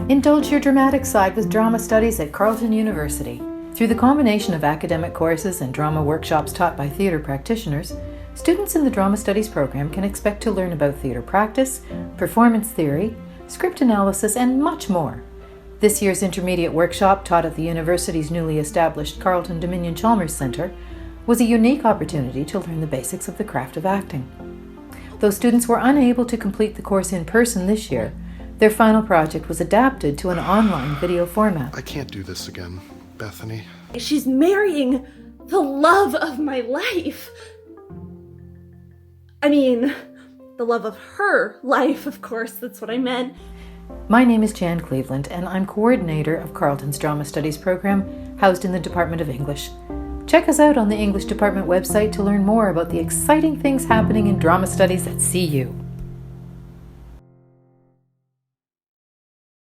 Indulge your dramatic side with drama studies at Carleton University. Through the combination of academic courses and drama workshops taught by theatre practitioners, students in the Drama Studies program can expect to learn about theatre practice, performance theory, script analysis, and much more. This year's intermediate workshop, taught at the university's newly established Carleton Dominion Chalmers Centre, was a unique opportunity to learn the basics of the craft of acting. Though students were unable to complete the course in person this year, their final project was adapted to an online video format. I can't do this again, Bethany. She's marrying the love of my life. I mean, the love of her life, of course, that's what I meant. My name is Jan Cleveland, and I'm coordinator of Carleton's Drama Studies program, housed in the Department of English. Check us out on the English Department website to learn more about the exciting things happening in drama studies at CU.